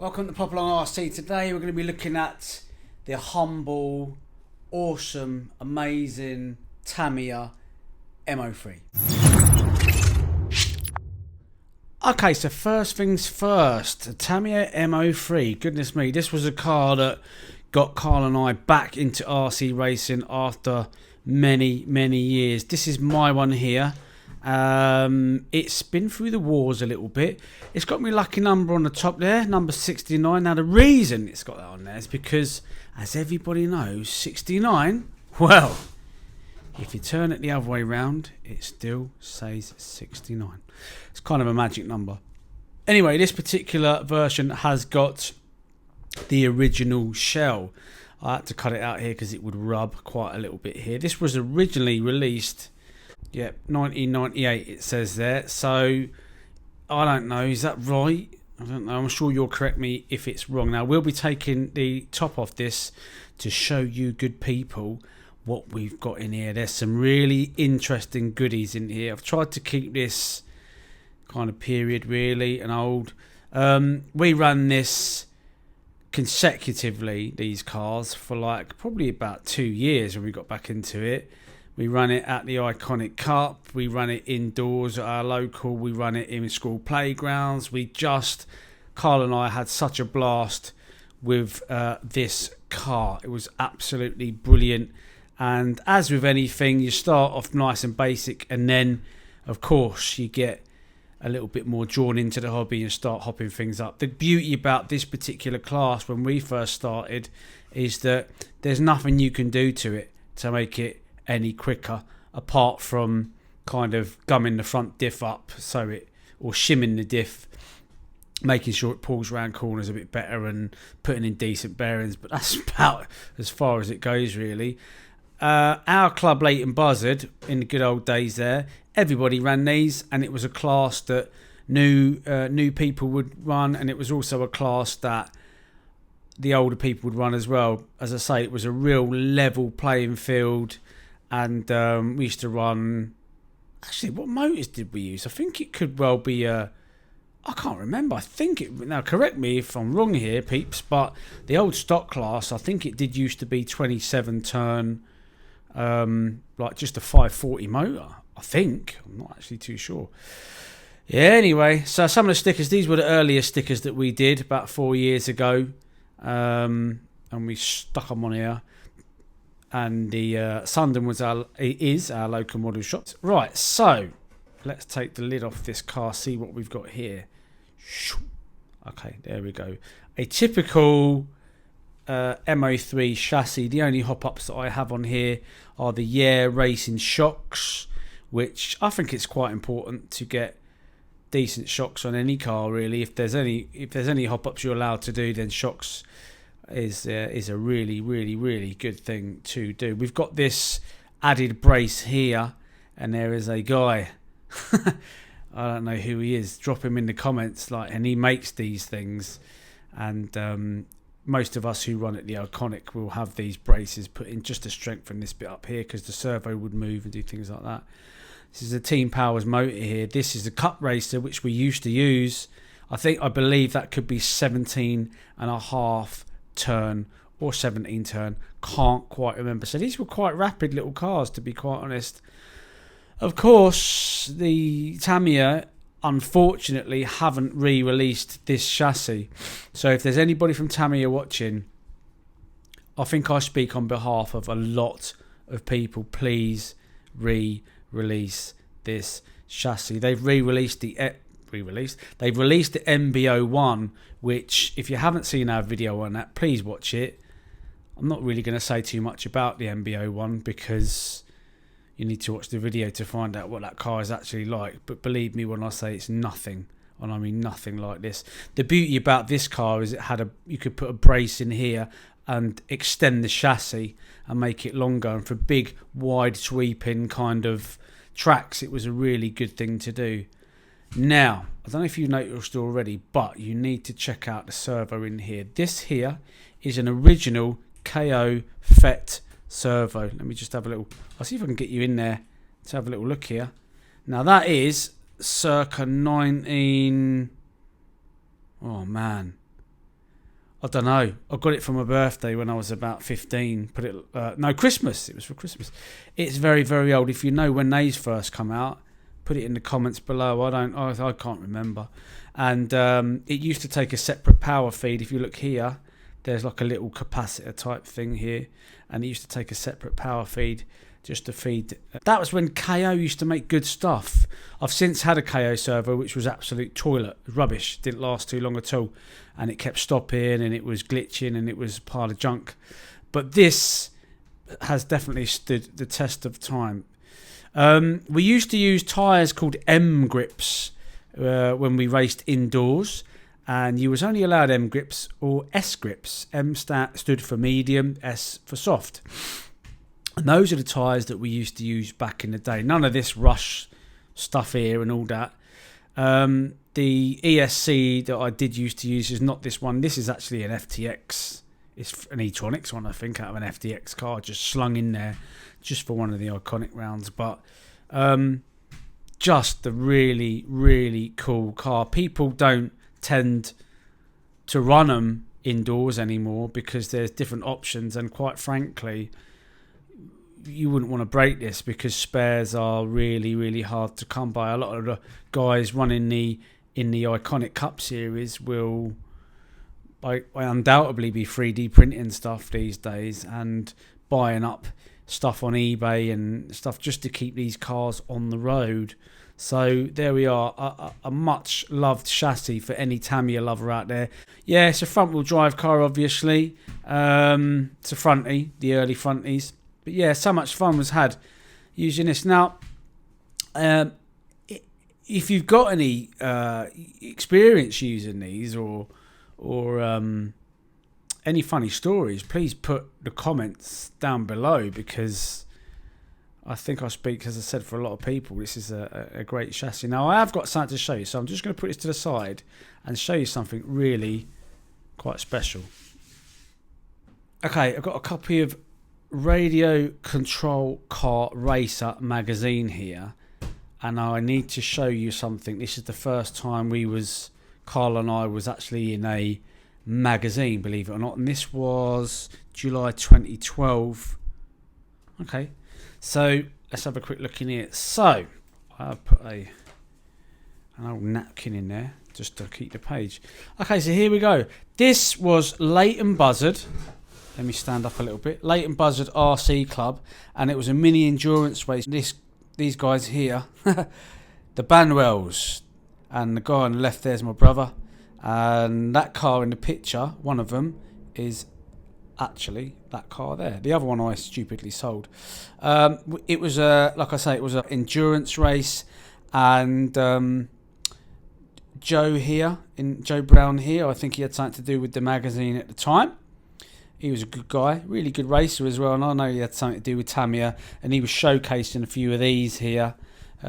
Welcome to Popalong RC. Today we're going to be looking at the humble, awesome, amazing Tamiya M03. Okay, so first things first, the Tamiya M03. Goodness me, this was a car that got Carl and I back into RC racing after many years. This is my one here. It's been through the wars a little bit. It's got my lucky number on the top there, number 69. Now the reason it's got that on there is because, as everybody knows, 69, well, if you turn it the other way round, it still says 69. It's kind of a magic number. Anyway, this particular version has got the original shell. I had to cut it out here because it would rub quite a little bit here. This was originally released, 1998 it says there. So I don't know, is that right? I don't know. I'm sure you'll correct me if it's wrong. Now we'll be taking the top off this to show you good people what we've got in here. There's some really interesting goodies in here. I've tried to keep this kind of period really and old. We ran this consecutively, these cars, for like probably about 2 years when we got back into it. We run it at the Iconic Cup, we run it indoors at our local, we run it in school playgrounds. Carl and I had such a blast with this car. It was absolutely brilliant. And as with anything, you start off nice and basic, and then of course you get a little bit more drawn into the hobby and start hopping things up. The beauty about this particular class when we first started is that there's nothing you can do to it to make it any quicker, apart from kind of gumming the front diff up or shimming the diff, making sure it pulls around corners a bit better and putting in decent bearings, but that's about as far as it goes really. Our club, Leighton Buzzard, in the good old days there, everybody ran these, and it was a class that new people would run, and it was also a class that the older people would run as well. As I say, it was a real level playing field. And we used to run... Actually, what motors did we use? I think it could well be a... I can't remember. I think it... Now, correct me if I'm wrong here, peeps, but the old stock class, I think it did used to be 27 turn, like just a 540 motor. I think. I'm not actually too sure. Yeah, anyway. So some of the stickers, these were the earlier stickers that we did about 4 years ago. And we stuck them on here. And the Sundon is our local model shop. Right, so let's take the lid off this car, see what we've got here. Okay, there we go. A typical M03 chassis. The only hop-ups that I have on here are the racing shocks, which I think it's quite important to get decent shocks on any car really. If there's any hop-ups you're allowed to do, then shocks is a really good thing to do. We've got this added brace here, and there is a guy I don't know who he is, drop him in the comments, and he makes these things, and most of us who run at the Iconic will have these braces put in just to strengthen this bit up here, because the servo would move and do things like that. This is a Team Powers motor here. This is the Cup Racer, which we used to use. I believe that could be 17.5 turn or 17 turn, can't quite remember. So these were quite rapid little cars, to be quite honest. Of course, the Tamiya unfortunately haven't re-released this chassis, so if there's anybody from Tamiya watching, I think I speak on behalf of a lot of people, please re-release this chassis. They've released the MB01, which, if you haven't seen our video on that, please watch it. I'm not really going to say too much about the MB01 because you need to watch the video to find out what that car is actually like. But believe me when I say it's nothing, and I mean nothing like this. The beauty about this car is you could put a brace in here and extend the chassis and make it longer, and for big, wide sweeping kind of tracks, it was a really good thing to do. Now, I don't know if you've noticed already, but you need to check out the servo in here. This here is an original KO FET servo. Let me just have a little... I'll see if I can get you in there to have a little look here. Now, that is circa 19... Oh, man. I don't know. I got it for my birthday when I was about 15. Put it no, Christmas. It was for Christmas. It's very, very old. If you know when these first come out, put it in the comments below. I can't remember. And it used to take a separate power feed. If you look here, there's like a little capacitor type thing here, and it used to take a separate power feed just to feed. That was when KO used to make good stuff. I've since had a KO servo which was absolute toilet, rubbish, didn't last too long at all, and it kept stopping and it was glitching and it was a pile of junk. But this has definitely stood the test of time. We used to use tyres called M grips when we raced indoors, and you was only allowed M grips or S grips. M stood for medium, S for soft. And those are the tyres that we used to use back in the day. None of this Rush stuff here and all that. The ESC that I did used to use is not this one. This is actually an FTX. It's an E-Tronics one, I think, out of an FTX car, just slung in there just for one of the iconic rounds. But just a really, really cool car. People don't tend to run them indoors anymore because there's different options, and quite frankly, you wouldn't want to break this because spares are really, really hard to come by. A lot of the guys running in the iconic Cup series will I undoubtedly be 3D printing stuff these days and buying up stuff on eBay and stuff just to keep these cars on the road. So there we are, a much loved chassis for any Tamiya lover out there. Yeah, it's a front wheel drive car, obviously. It's a fronty, the early fronties. But yeah, so much fun was had using this. Now, if you've got any experience using these or any funny stories, please put the comments down below, because I think I speak, as I said, for a lot of people. This is a great chassis. Now, I have got something to show you, so I'm just going to put this to the side and show you something really quite special. Okay, I've got a copy of Radio Control Car Racer magazine here, and I need to show you something. This is the first time Carl and I was actually in a magazine, believe it or not, and this was July 2012. Okay, so let's have a quick look in here. So I've put an old napkin in there just to keep the page. Okay, so here we go. This was Leighton Buzzard. Let me stand up a little bit. Leighton Buzzard RC Club, and it was a mini endurance race. These guys here, the Banwells, and the guy on the left there's my brother, and that car in the picture, one of them is actually that car there. The other one I stupidly sold. It was like I say, it was an endurance race, and Joe Brown here, I think he had something to do with the magazine at the time. He was a good guy, really good racer as well, and I know he had something to do with Tamiya, and he was showcasing a few of these here,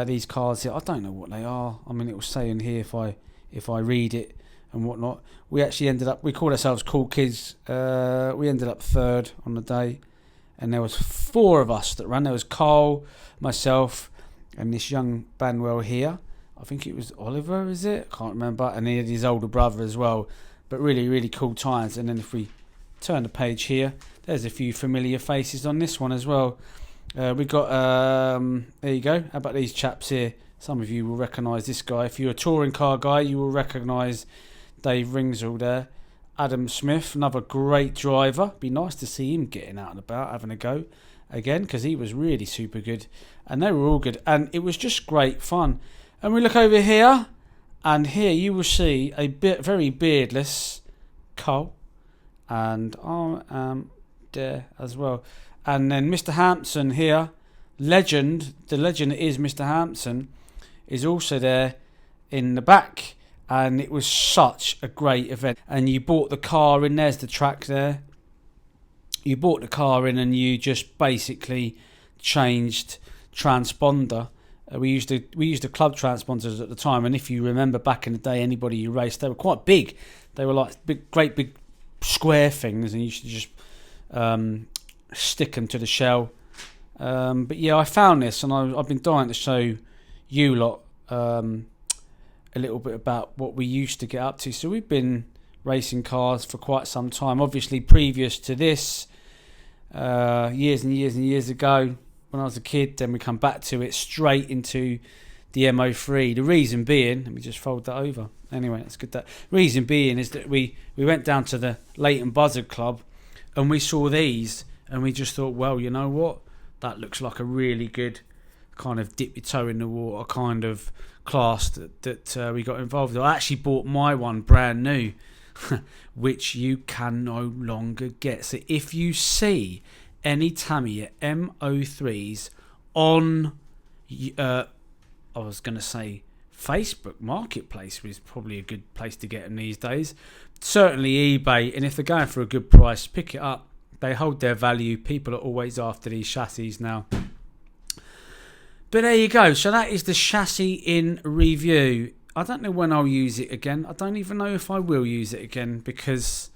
these cars here. I don't know what they are. I mean, it will say in here if I read it and whatnot. We actually we called ourselves Cool Kids. We ended up third on the day, and there was 4 of us that ran. There was Carl, myself, and this young Banwell here. I think it was Oliver, is it? I can't remember. And he had his older brother as well. But really, really cool times. And then if we turn the page here, there's a few familiar faces on this one as well. We got there you go. How about these chaps here? Some of you will recognise this guy. If you're a touring car guy, you will recognise Dave Ringsall there. Adam Smith, another great driver. Be nice to see him getting out and about, having a go again, because he was really super good, and they were all good, and it was just great fun. And we look over here, and here you will see a very beardless Cole, and I am there as well. And then Mr. Hampson here, the legend that is Mr. Hampson, is also there in the back. And it was such a great event. And you bought the car in, there's the track there. You bought the car in and you just basically changed transponder. We used the club transponders at the time, and if you remember back in the day, anybody you raced, they were quite big. They were like great big square things, and you used to just stick them to the shell. But yeah, I found this, and I've been dying to show you lot a little bit about what we used to get up to. So we've been racing cars for quite some time. Obviously, previous to this, years and years and years ago, when I was a kid, then we come back to it straight into the M03. The reason being, let me just fold that over. Anyway, that's good. That reason being is that we went down to the Leighton Buzzard Club and we saw these and we just thought, well, you know what? That looks like a really good kind of dip your toe in the water kind of class that we got involved with. I actually bought my one brand new, which you can no longer get. So if you see any Tamiya M03s on, I was going to say Facebook Marketplace is probably a good place to get them these days. Certainly eBay, and if they're going for a good price, pick it up. They hold their value. People are always after these chassis now. But there you go. So that is the chassis in review. I don't know when I'll use it again. I don't even know if I will use it again, because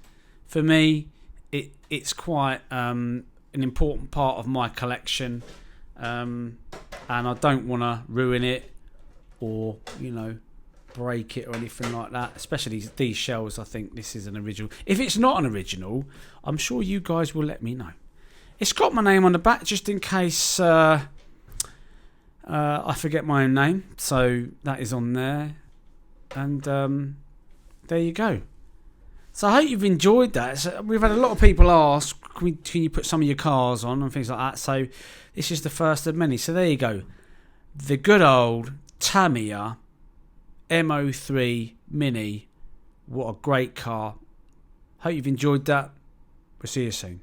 for me, it's quite an important part of my collection, and I don't want to ruin it or, you know, break it or anything like that. Especially these shells. I think this is an original. If it's not an original, I'm sure you guys will let me know. It's got my name on the back just in case I forget my own name, so that is on there. And there you go. So I hope you've enjoyed that. So we've had a lot of people ask, can you put some of your cars on and things like that. So this is the first of many. So there you go. The good old Tamiya M03 Mini. What a great car. Hope you've enjoyed that. We'll see you soon.